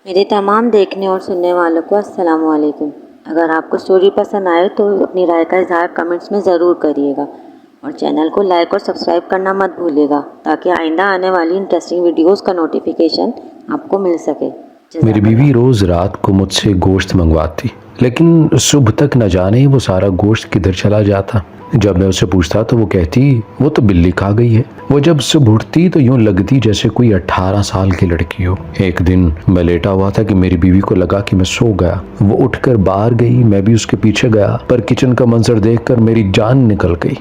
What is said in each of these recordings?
میرے تمام دیکھنے اور سننے والوں کو السلام علیکم۔ اگر آپ کو سٹوری پسند آئے تو اپنی رائے کا اظہار کمنٹس میں ضرور کریے گا اور چینل کو لائک اور سبسکرائب کرنا مت بھولیے گا تاکہ آئندہ آنے والی انٹرسٹنگ ویڈیوز کا نوٹیفیکیشن آپ کو مل سکے۔ میری بیوی روز رات کو مجھ سے گوشت منگواتی، لیکن صبح تک نہ جانے وہ سارا گوشت کدھر چلا جاتا۔ جب میں اسے پوچھتا تو وہ کہتی وہ تو بلی کھا گئی ہے۔ وہ جب صبح اٹھتی تو یوں لگتی جیسے کوئی 18 سال کی لڑکی ہو۔ ایک دن میں لیٹا ہوا تھا کہ میری بیوی کو لگا کہ میں سو گیا۔ وہ اٹھ کر باہر گئی، میں بھی اس کے پیچھے گیا، پر کچن کا منظر دیکھ کر میری جان نکل گئی۔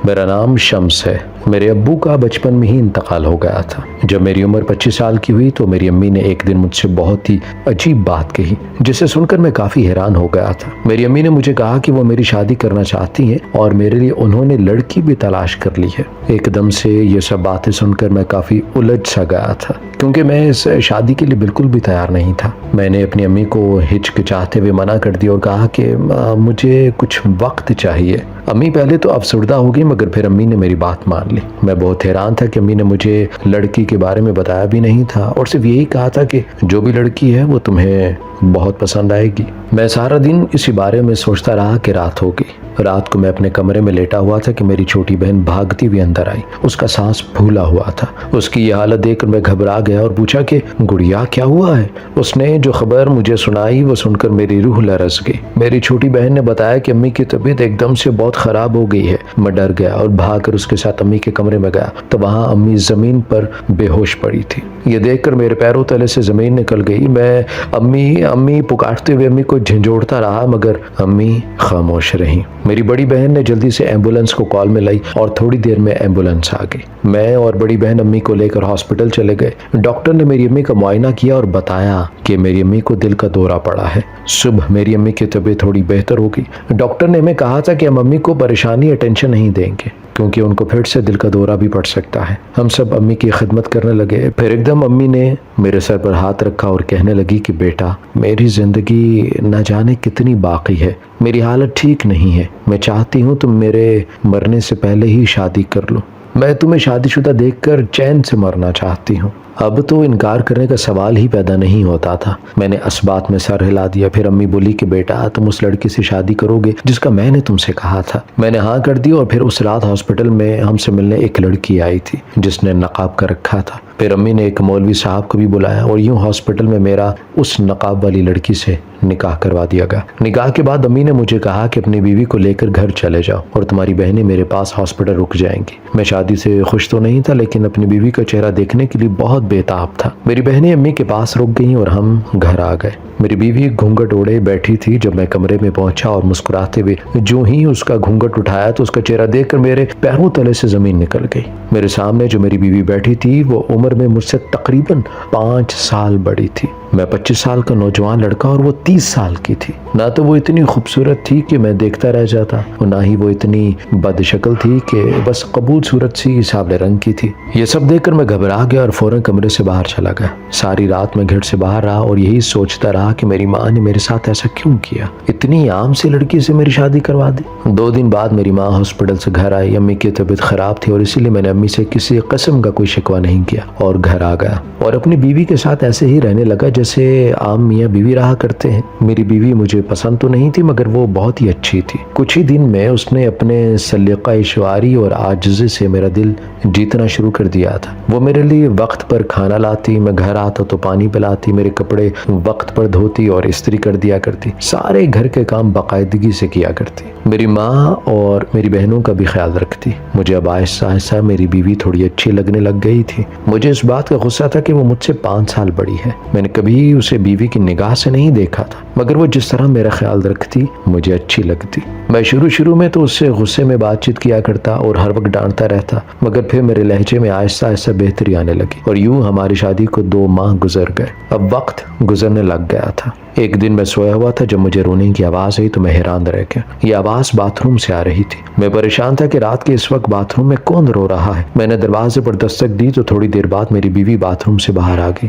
میرا نام شمس ہے۔ میرے ابو کا بچپن میں ہی انتقال ہو گیا تھا۔ جب میری عمر 25 سال کی ہوئی تو میری امی نے ایک دن مجھ سے بہت ہی عجیب بات کہی، جسے سن کر میں کافی حیران ہو گیا تھا۔ میری امی نے مجھے کہا کہ وہ میری شادی کرنا چاہتی ہیں اور میرے لیے انہوں نے لڑکی بھی تلاش کر لی ہے۔ ایک دم سے یہ سب باتیں سن کر میں کافی الجھ سا گیا تھا، کیونکہ میں اس شادی کے لیے بالکل بھی تیار نہیں تھا۔ میں نے اپنی امی کو ہچکچاتے ہوئے منع کر دیا اور کہا کہ مجھے کچھ وقت چاہیے۔ امی پہلے تو افسردہ ہو گئی، مگر پھر امی نے میری بات مان لی۔ میں بہت حیران تھا کہ امی نے مجھے لڑکی کے بارے میں بتایا بھی نہیں تھا اور صرف یہی کہا تھا کہ جو بھی لڑکی ہے وہ تمہیں بہت پسند آئے گی۔ میں سارا دن اسی بارے میں سوچتا رہا کہ رات ہو گئی۔ رات کو میں اپنے کمرے میں لیٹا ہوا تھا کہ میری چھوٹی بہن بھاگتی ہوئی اندر آئی۔ اس کا سانس پھولا ہوا تھا۔ اس کی یہ حالت دیکھ کر میں گھبرا گیا اور پوچھا کہ گڑیا کیا ہوا ہے؟ اس نے جو خبر مجھے سنائی وہ سن کر میری روح لرز گئی۔ میری چھوٹی بہن نے بتایا کہ امی کی طبیعت ایک دم سے بہت خراب ہو گئی ہے۔ میں ڈر گیا اور بھاگ کر اس کے ساتھ امی کے کمرے میں گیا تو وہاں امی زمین پر بے ہوش پڑی تھی۔ یہ دیکھ کر میرے پیروں تلے سے زمین نکل گئی۔ میں امی امی پکارتے ہوئے امی کو جھنجھوڑتا رہا، مگر امی خاموش رہیں۔ میری بڑی بہن نے جلدی سے ایمبولنس کو کال میں لائی اور تھوڑی دیر میں ایمبولنس آ گئی۔ میں اور بڑی بہن امی کو لے کر ہاسپٹل چلے گئے۔ ڈاکٹر نے میری امی کا معائنہ کیا اور بتایا کہ میری امی کو دل کا دورہ پڑا ہے۔ صبح میری امی کی طبیعت تھوڑی بہتر ہو گئی۔ ڈاکٹر نے ہمیں کہا تھا کہ ہم امی کو پریشانی یا ٹینشن نہیں دیں گے، کیونکہ ان کو پھر سے دل کا دورہ بھی پڑ سکتا ہے۔ ہم سب امی کی خدمت کرنے لگے۔ پھر ایک دم امی نے میرے سر پر ہاتھ رکھا اور کہنے لگی کہ بیٹا، میری زندگی نہ جانے کتنی باقی ہے، میری حالت ٹھیک نہیں ہے، میں چاہتی ہوں تم میرے مرنے سے پہلے ہی شادی کر لو۔ میں تمہیں شادی شدہ دیکھ کر چین سے مرنا چاہتی ہوں۔ اب تو انکار کرنے کا سوال ہی پیدا نہیں ہوتا تھا۔ میں نے اسبات میں سر ہلا دیا۔ پھر امی بولی کہ بیٹا، تم اس لڑکی سے شادی کرو گے جس کا میں نے تم سے کہا تھا۔ میں نے ہاں کر دی اور پھر اس رات ہاسپٹل میں ہم سے ملنے ایک لڑکی آئی تھی جس نے نقاب کر رکھا تھا۔ پھر امی نے ایک مولوی صاحب کو بھی بلایا اور یوں ہاسپٹل میں میرا اس نقاب والی لڑکی سے نکاح کروا دیا گیا۔ نکاح کے بعد امی نے مجھے کہا کہ اپنی بیوی کو لے کر گھر چلے جاؤ اور تمہاری بہنیں میرے پاس ہاسپٹل رک جائیں گی۔ میں شادی سے خوش تو نہیں تھا، لیکن اپنی بیوی کا چہرہ دیکھنے کے لیے بہت بےتاب تھا۔ میری بہنیں امی کے پاس رک گئیں اور ہم گھر آ گئے۔ میری بیوی گھونگھٹ اوڑے بیٹھی تھی۔ جب میں کمرے میں پہنچا اور مسکراتے ہوئے جو ہی اس کا گھونگھٹ اٹھایا تو اس کا چہرہ دیکھ کر میرے پیروں تلے سے زمین نکل گئی۔ میرے سامنے جو میری بیوی بیٹھی تھی وہ عمر میں مجھ سے تقریباً 5 سال بڑی تھی۔ میں 25 سال کا نوجوان لڑکا اور وہ 30 سال کی تھی۔ نہ تو وہ اتنی خوبصورت تھی کہ میں دیکھتا رہ جاتا اور نہ ہی وہ اتنی بد شکل تھی کہ بس قبول صورت سی سانولے رنگ کی تھی۔ یہ سب دیکھ کر میں گھبرا گیا اور فوراً کمرے سے باہر چلا گیا۔ ساری رات میں گھر سے باہر رہا اور یہی سوچتا رہا کہ میری ماں نے میرے ساتھ ایسا کیوں کیا، اتنی عام سی لڑکی سے میری شادی کروا دی۔ 2 دن بعد میری ماں ہاسپٹل سے گھر آئی۔ امی کی طبیعت خراب تھی اور اسی لیے میں نے امی سے کسی قسم کا کوئی شکوہ نہیں کیا اور گھر آ گیا اور اپنی بیوی کے ساتھ ایسے ہی رہنے لگا جیسے عام میاں بیوی رہا کرتے ہیں۔ میری بیوی مجھے پسند تو نہیں تھی، مگر وہ بہت ہی اچھی تھی۔ کچھ ہی دن میں اس نے اپنے سلیقہ شعاری اور عاجزی سے میرا دل جیتنا شروع کر دیا تھا۔ وہ میرے لیے وقت پر کھانا لاتی، میں گھر آتا تو پانی پلاتی، میرے کپڑے وقت پر دھوتی اور استری کر دیا کرتی، سارے گھر کے کام باقاعدگی سے کیا کرتی، میری ماں اور میری بہنوں کا بھی خیال رکھتی۔ مجھے اب آہستہ آہستہ میری بیوی تھوڑی اچھی لگنے لگ گئی تھی۔ مجھے اس بات کا غصہ تھا کہ وہ مجھ سے 5 سال بڑی ہے۔ میں نے کبھی اسے بیوی کی نگاہ سے نہیں دیکھا تھا، مگر وہ جس طرح میرا خیال رکھتی مجھے اچھی لگتی۔ میں شروع میں تو اس سے غصے میں بات چیت کیا کرتا اور ہر وقت ڈانٹتا رہتا، مگر پھر میرے لہجے میں آہستہ آہستہ بہتری آنے لگی اور یوں ہماری شادی کو 2 ماہ گزر گئے۔ اب وقت گزرنے لگ گیا تھا۔ ایک دن میں سویا ہوا تھا، جب مجھے رونے کی آواز آئی تو میں حیران رہ گیا۔ یہ آواز باتھ روم سے آ رہی تھی۔ میں پریشان تھا کہ رات کے اس وقت باتھ روم میں کون رو رہا ہے۔ میں نے دروازے پر دستک دی تو تھوڑی دیر بعد میری بیوی باتھ روم سے باہر آ گئی۔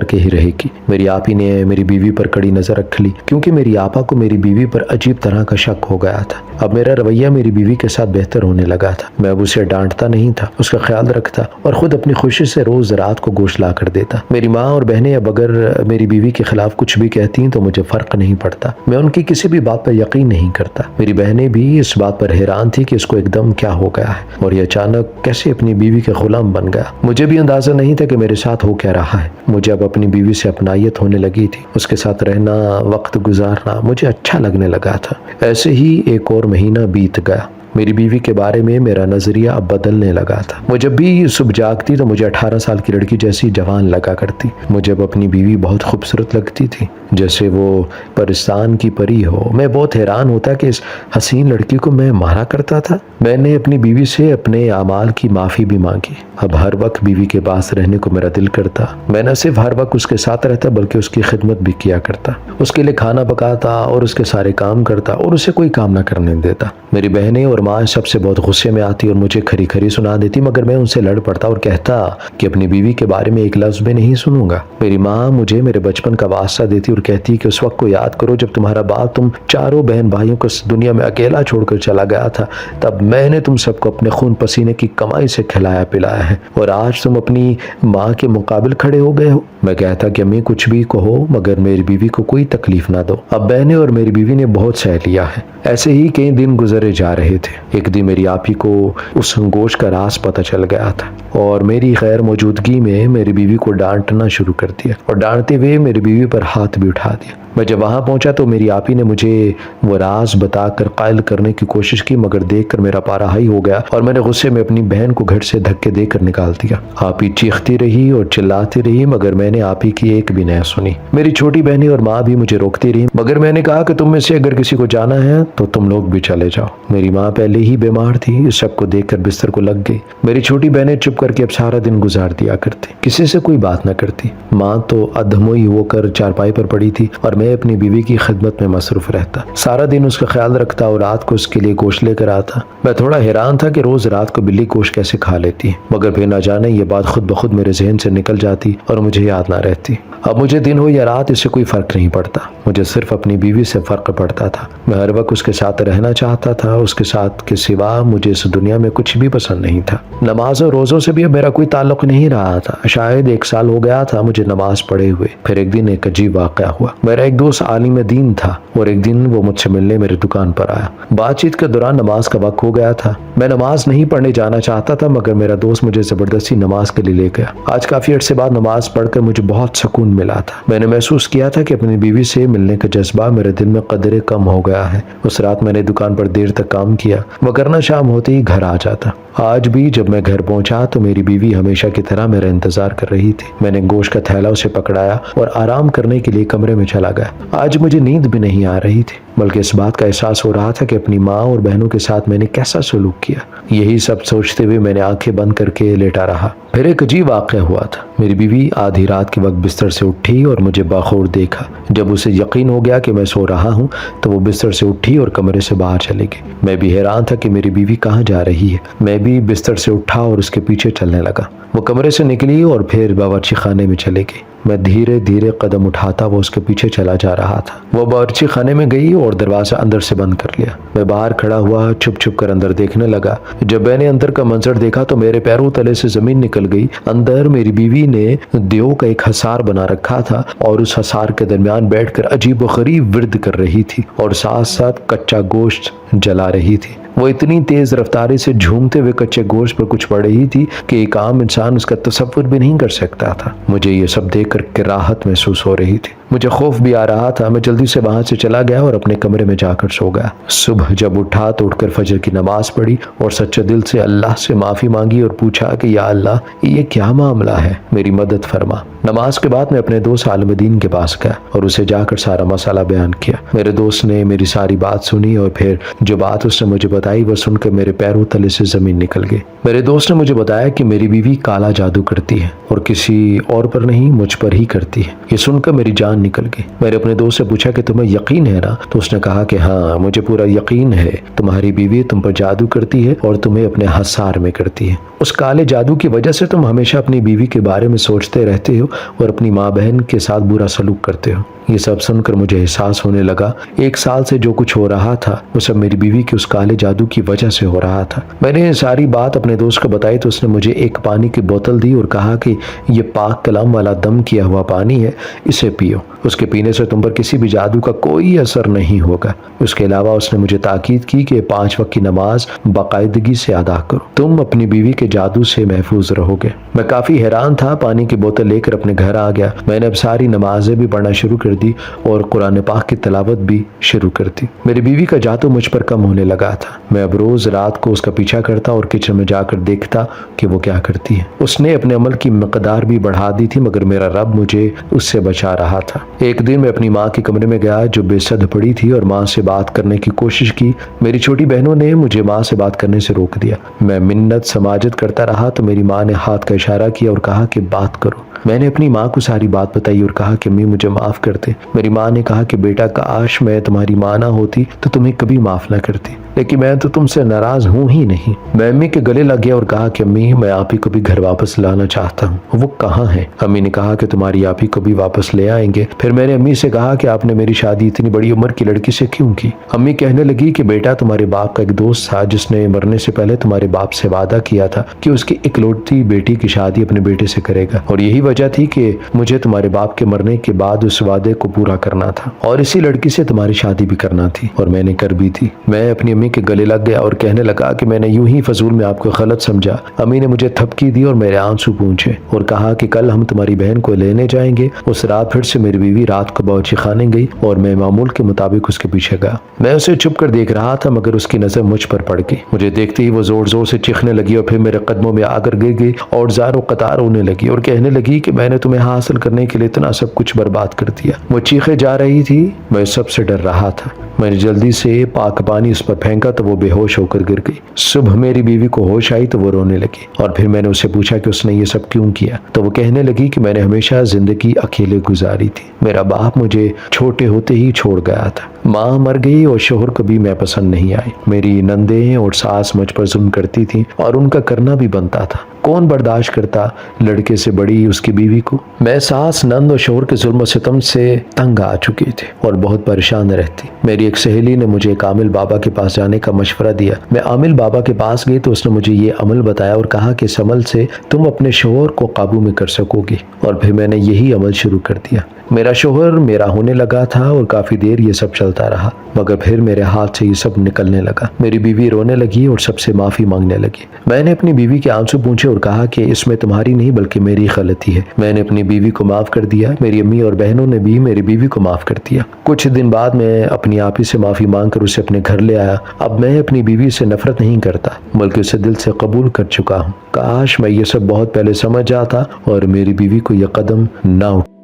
کر کے ہی رہے گی۔ میری آپی نے میری بیوی پر کڑی نظر رکھ لی، کیونکہ میری آپا کو میری بیوی پر عجیب طرح کا شک ہو گیا تھا۔ اب میرا رویہ میری بیوی کے ساتھ بہتر ہونے لگا تھا۔ میں اب اسے ڈانٹتا نہیں تھا، اس کا خیال رکھتا اور خود اپنی خوشی سے روز رات کو گوشت لا کر دیتا۔ میری ماں اور بہنیں اب اگر میری بیوی کے خلاف کچھ بھی کہتی تو مجھے فرق نہیں پڑتا، میں ان کی کسی بھی بات پر یقین نہیں کرتا۔ میری بہنیں بھی اس بات پر حیران تھی کہ اس کو ایک دم کیا ہو گیا ہے اور یہ اچانک کیسے اپنی بیوی کے غلام بن گیا۔ مجھے بھی اندازہ نہیں تھا کہ میرے ساتھ ہو کیا رہا ہے۔ مجھے اب اپنی بیوی سے اپنائیت ہونے لگی تھی، اس کے ساتھ رہنا، وقت گزارنا مجھے اچھا لگنے لگا تھا۔ ایسے ہی ایک اور مہینہ بیت گیا۔ میری بیوی کے بارے میں میرا نظریہ اب بدلنے لگا تھا۔ وہ جب بھی صبح جاگتی تو مجھے 18 سال کی لڑکی جیسی جوان لگا کرتی۔ مجھے اب اپنی بیوی بہت خوبصورت لگتی تھی، جیسے وہ پرستان کی پری ہو۔ میں بہت حیران ہوتا کہ اس حسین لڑکی کو میں مارا کرتا تھا۔ میں نے اپنی بیوی سے اپنے اعمال کی معافی بھی مانگی۔ اب ہر وقت بیوی کے پاس رہنے کو میرا دل کرتا۔ میں نہ صرف ہر وقت اس کے ساتھ رہتا بلکہ اس کی خدمت بھی کیا کرتا، اس کے لیے کھانا پکاتا اور اس کے سارے کام کرتا اور اسے کوئی کام نہ کرنے دیتا۔ میری بہنیں اور ماں سب سے بہت غصے میں آتی اور مجھے کھری کھری سنا دیتی، مگر میں ان سے لڑ پڑتا اور کہتا کہ اپنی بیوی کے بارے میں ایک لفظ بھی نہیں سنوں گا۔ میری ماں مجھے میرے بچپن کا واسطہ دیتی اور کہتی کہ اس وقت کو یاد کرو جب تمہارا باپ تم چاروں بہن بھائیوں کو اس دنیا میں اکیلا چھوڑ کر چلا گیا تھا، تب میں نے تم سب کو اپنے خون پسینے کی کمائی سے کھلایا پلایا ہے اور آج تم اپنی ماں کے مقابل کھڑے ہو گئے ہو۔ میں کہتا کہ امی کچھ بھی کہو مگر میری بیوی کو کوئی تکلیف نہ دو۔ اب بہنیں اور میری بیوی نے بہت سہ لیا ہے۔ ایسے ہی کئی دن گزرے جا رہے تھے۔ ایک دن میری آپی کو اس گوشت کا راز پتہ چل گیا تھا اور میری غیر موجودگی میں میری بیوی کو ڈانٹنا شروع کر دیا اور ڈانٹتے ہوئے میری بیوی پر ہاتھ بھی اٹھا دیا۔ میں جب وہاں پہنچا تو میری آپی نے مجھے وہ راز بتا کر قائل کرنے کی کوشش کی، مگر دیکھ کر میرا پارا ہائی ہو گیا اور میں نے غصے میں اپنی بہن کو گھر سے دھکے دے کر نکال دیا۔ آپی چیختی رہی اور چلاتی رہی مگر میں نے آپی کی ایک بھی نہ سنی۔ میری چھوٹی بہنیں اور ماں بھی مجھے روکتی رہی مگر میں نے کہا کہ تم میں سے اگر کسی کو جانا ہے تو تم لوگ بھی چلے جاؤ۔ میری ماں پہلے ہی بیمار تھی، اس سب کو دیکھ کر بستر کو لگ گئی۔ میری چھوٹی بہنیں چپ کر کے اب سارا دن گزار دیا کرتی، کسی سے کوئی بات نہ کرتی۔ ماں تو ادھموئی ہو کر چارپائی پر پڑی تھی اور میں اپنی بیوی کی خدمت میں مصروف رہتا، سارا دن اس کا خیال رکھتا اور رات کو اس کے لیے گوشت لے کر آتا۔ میں تھوڑا حیران تھا کہ روز رات کو بلی گوشت کیسے کھا لیتی ہے، مگر پھر نہ جانے یہ بات خود بخود میرے ذہن سے نکل جاتی اور مجھے یاد نہ رہتی۔ اب مجھے دن ہو یا رات اس سے کوئی فرق نہیں پڑتا، مجھے صرف اپنی بیوی سے فرق پڑتا تھا۔ میں ہر وقت اس کے ساتھ رہنا چاہتا تھا، اس کے ساتھ کے سوا مجھے اس دنیا میں کچھ بھی پسند نہیں تھا۔ نماز اور روزوں سے بھی اب میرا کوئی تعلق نہیں رہا تھا۔ شاید 1 سال ہو گیا تھا مجھے نماز پڑھے ہوئے۔ پھر ایک دن ایک عجیب واقعہ ہوا۔ میرا ایک دوست عالم دین تھا اور ایک دن وہ مجھ سے ملنے میری دکان پر آیا۔ بات چیت کے دوران نماز کا وقت ہو گیا تھا۔ میں نماز نہیں پڑھنے جانا چاہتا تھا مگر میرا دوست مجھے زبردستی نماز کے لیے لے گیا۔ آج کافی عرصے بعد نماز پڑھ کر مجھے بہت سکون ملا تھا۔ میں نے محسوس کیا تھا کہ اپنی بیوی سے ملنے کا جذبہ میرے دل میں قدرے کم ہو گیا ہے۔ اس رات میں نے دکان پر دیر تک کام کیا وگرنہ شام ہوتے ہی گھر آ جاتا۔ آج بھی جب میں گھر پہنچا تو میری بیوی ہمیشہ کی طرح میرا انتظار کر رہی تھی۔ میں نے گوشت کا تھیلا اسے پکڑایا اور آرام کرنے کے لیے کمرے میں چلا گیا۔ آج مجھے نیند بھی نہیں آ رہی تھی بلکہ اس بات کا احساس ہو رہا تھا کہ اپنی ماں اور بہنوں کے ساتھ میں نے کیسا سلوک کیا۔ یہی سب سوچتے ہوئے میں نے آنکھیں بند کر کے لیٹا رہا۔ پھر ایک عجیب واقعہ ہوا تھا۔ میری بیوی آدھی رات کے وقت بستر سے اٹھی اور مجھے باخور دیکھا۔ جب اسے یقین ہو گیا کہ میں سو رہا ہوں تو وہ بستر سے اٹھی اور کمرے سے باہر چلی گئی۔ میں بھی حیران تھا کہ میری بیوی کہاں جا رہی ہے۔ میں بھی بستر سے اٹھا اور اس کے پیچھے چلنے لگا۔ وہ کمرے سے نکلی اور پھر باورچی خانے میں چلی گئی۔ میں دھیرے دھیرے قدم اٹھاتا وہ اس کے پیچھے چلا جا رہا تھا۔ وہ باورچی خانے میں گئی اور دروازہ اندر سے بند کر لیا۔ میں باہر کھڑا ہوا چھپ چھپ کر اندر دیکھنے لگا۔ جب میں نے اندر کا منظر دیکھا تو میرے پیروں تلے سے زمین نکل گئی۔ اندر میری بیوی نے دیو کا ایک حصار بنا رکھا تھا اور اس حصار کے درمیان بیٹھ کر عجیب و غریب ورد کر رہی تھی اور ساتھ ساتھ کچا گوشت جلا رہی تھی۔ وہ اتنی تیز رفتاری سے جھومتے ہوئے کچے گوشت پر کچھ پڑ رہی تھی کہ ایک عام انسان اس کا تصور بھی نہیں کر سکتا تھا۔ مجھے یہ سب دیکھ کر کے راحت محسوس ہو رہی تھی، مجھے خوف بھی آ رہا تھا۔ میں جلدی سے وہاں سے چلا گیا اور اپنے کمرے میں جا کر سو گیا۔ صبح جب اٹھا تو اٹھ کر فجر کی نماز پڑھی اور سچے دل سے اللہ سے معافی مانگی اور پوچھا کہ یا اللہ یہ کیا معاملہ ہے، میری مدد فرما۔ نماز کے بعد میں اپنے دوست عالم دین کے پاس گیا اور اسے جا کر سارا مسئلہ بیان کیا۔ میرے دوست نے میری ساری بات سنی اور پھر جو بات اس نے مجھے بتائی بتائی وہ سن کر میرے پیروں تلے سے زمین نکل گئی۔ میرے دوست نے مجھے بتایا کہ میری بیوی کالا جادو کرتی ہے اور کسی اور پر نہیں مجھ پر ہی کرتی ہے۔ یہ سن کر میری جان نکل گئی۔ میں نے اپنے دوست سے پوچھا کہ تمہیں یقین ہے نا؟ تو اس نے کہا کہ ہاں مجھے پورا یقین ہے، تمہاری بیوی تم پر جادو کرتی ہے اور تمہیں اپنے حصار میں کرتی ہے۔ اس کالے جادو کی وجہ سے تم ہمیشہ اپنی بیوی کے بارے میں سوچتے رہتے ہو اور اپنی ماں بہن کے ساتھ برا سلوک کرتے ہو۔ یہ سب سن کر مجھے احساس ہونے لگا 1 سال سے جو کچھ ہو رہا تھا وہ سب میری بیوی کے اس کالے جادو کی وجہ سے ہو رہا تھا۔ میں نے یہ ساری بات اپنے دوست کو بتائی تو اس نے مجھے ایک پانی کی بوتل دی اور کہا کہ یہ پاک کلام والا دم کیا ہوا پانی ہے، اسے پیو، اس کے پینے سے تم پر کسی بھی جادو کا کوئی اثر نہیں ہوگا۔ اس کے علاوہ اس نے مجھے تاکید کی کہ 5 وقت کی نماز باقاعدگی سے ادا کرو، تم اپنی بیوی کے جادو سے محفوظ رہو گے۔ میں کافی حیران تھا، پانی کی بوتل لے کر اپنے گھر آ گیا۔ میں نے اب ساری نمازیں بھی پڑھنا شروع کر دی اور قرآن پاک کی تلاوت بھی شروع کر دی۔ میری بیوی کا جادو مجھ پر کم ہونے لگا تھا۔ میں اب روز رات کو اس کا پیچھا کرتا اور کچن میں جا کر دیکھتا کہ وہ کیا کرتی ہے۔ اس نے اپنے عمل کی مقدار بھی بڑھا دی تھی مگر میرا رب مجھے اس سے بچا رہا تھا۔ ایک دن میں اپنی ماں کے کمرے میں گیا جو بے سد پڑی تھی اور ماں سے بات کرنے کی کوشش کی۔ میری چھوٹی بہنوں نے مجھے ماں سے بات کرنے سے روک دیا۔ میں منت سماجت کرتا رہا تو میری ماں نے ہاتھ کا اشارہ کیا اور کہا کہ بات کرو۔ میں نے اپنی ماں کو ساری بات بتائی اور کہا کہ امی مجھے معاف کر دے۔ میری ماں نے کہا کہ بیٹا کاش میں تمہاری ماں نہ ہوتی تو تمہیں کبھی معاف نہ کرتی، لیکن میں تو تم سے ناراض ہوں ہی نہیں۔ میں امی کے گلے لگ گیا اور کہا کہ امی میں آپ ہی کو بھی گھر واپس لانا چاہتا ہوں۔ وہ کہاں ہے؟ امی نے کہا کہ تمہاری آپ ہی کو بھی واپس لے آئیں گے۔ پھر میں نے امی سے کہا کہ آپ نے میری شادی اتنی بڑی عمر کی لڑکی سے کیوں کی؟ امی کہنے لگی کہ بیٹا تمہارے باپ کا ایک دوست تھا جس نے مرنے سے پہلے تمہارے باپ سے وعدہ کیا تھا کہ اس کی اکلوتی بیٹی کی شادی اپنے بیٹے سے کرے گا، اور یہی وجہ تھی کہ مجھے تمہارے باپ کے مرنے کے بعد اس وعدے کو پورا کرنا تھا اور اسی لڑکی سے تمہاری شادی بھی کرنا تھی، اور میں نے کر بھی تھی۔ میں اپنی امی کے گلے لگ گیا اور کہنے لگا کہ میں نے یوں ہی فضول میں آپ کو غلط سمجھا۔ امی نے مجھے تھپکی دی اور میرے آنسو پونچھے اور کہا کہ کل ہم تمہاری بہن کو لینے جائیں گے۔ اس رات پھر سے میری بیوی رات کو باورچی خانے گئی اور میں معمول کے مطابق اس کے پیچھے گیا۔ میں اسے چھپ کر دیکھ رہا تھا مگر اس کی نظر مجھ پر پڑ گئی۔ مجھے دیکھتے ہی وہ زور زور سے چیخنے لگی اور پھر میرے قدموں میں آ کر گر گئی اور زار و قطار رونے لگی اور کہنے لگی کہ میں نے تمہیں حاصل کرنے کے لیے اتنا سب کچھ برباد کر دیا۔ وہ چیخے جا رہی تھی، میں سب سے ڈر رہا تھا۔ میں نے جلدی سے پاک پانی اس پر پھینکا تو وہ بے ہوش ہو کر گر گئی۔ صبح میری بیوی کو ہوش آئی تو وہ رونے لگی اور پھر میں نے اسے پوچھا کہ اس نے یہ سب کیوں کیا، تو وہ کہنے لگی کہ میں نے ہمیشہ زندگی اکیلے گزاری تھی۔ میرا باپ مجھے چھوٹے ہوتے ہی چھوڑ گیا تھا، ماں مر گئی اور شوہر کبھی میں پسند نہیں آئی۔ میری نندیں اور ساس مجھ پر ظلم کرتی تھیں اور ان کا کرنا بھی بنتا تھا۔ کون برداشت کرتا لڑکے سے بڑی اس کی بیوی کو؟ میں ساس، نند اور شوہر کے ظلم و ستم سے تنگ آ چکی تھی اور بہت پریشان رہتی۔ میری ایک سہیلی نے مجھے ایک عامل بابا کے پاس جانے کا مشورہ دیا۔ میں عامل بابا کے پاس گئی تو اس نے مجھے یہ عمل بتایا اور کہا کہ اس عمل سے تم اپنے شوہر کو قابو میں کر سکو گی، اور پھر میں نے یہی عمل شروع کر دیا۔ میرا شوہر میرا ہونے لگا تھا اور کافی دیر یہ سب چلتا رہا مگر پھر میرے ہاتھ سے یہ سب نکلنے لگا۔ میری بیوی رونے لگی اور سب سے معافی مانگنے لگی۔ میں نے اپنی بیوی کے آنسو پونچھے اور کہا کہ اس میں تمہاری نہیں بلکہ میری غلطی ہے۔ میں نے اپنی بیوی کو معاف کر دیا۔ میری امی اور بہنوں نے بھی میری بیوی کو معاف کر دیا۔ کچھ دن بعد میں اپنی آپ ہی سے معافی مانگ کر اسے اپنے گھر لے آیا۔ اب میں اپنی بیوی سے نفرت نہیں کرتا بلکہ اسے دل سے قبول کر چکا ہوں۔ کاش میں یہ سب بہت پہلے سمجھ جاتا اور میری بیوی کو یہ قدم نہ اٹھا۔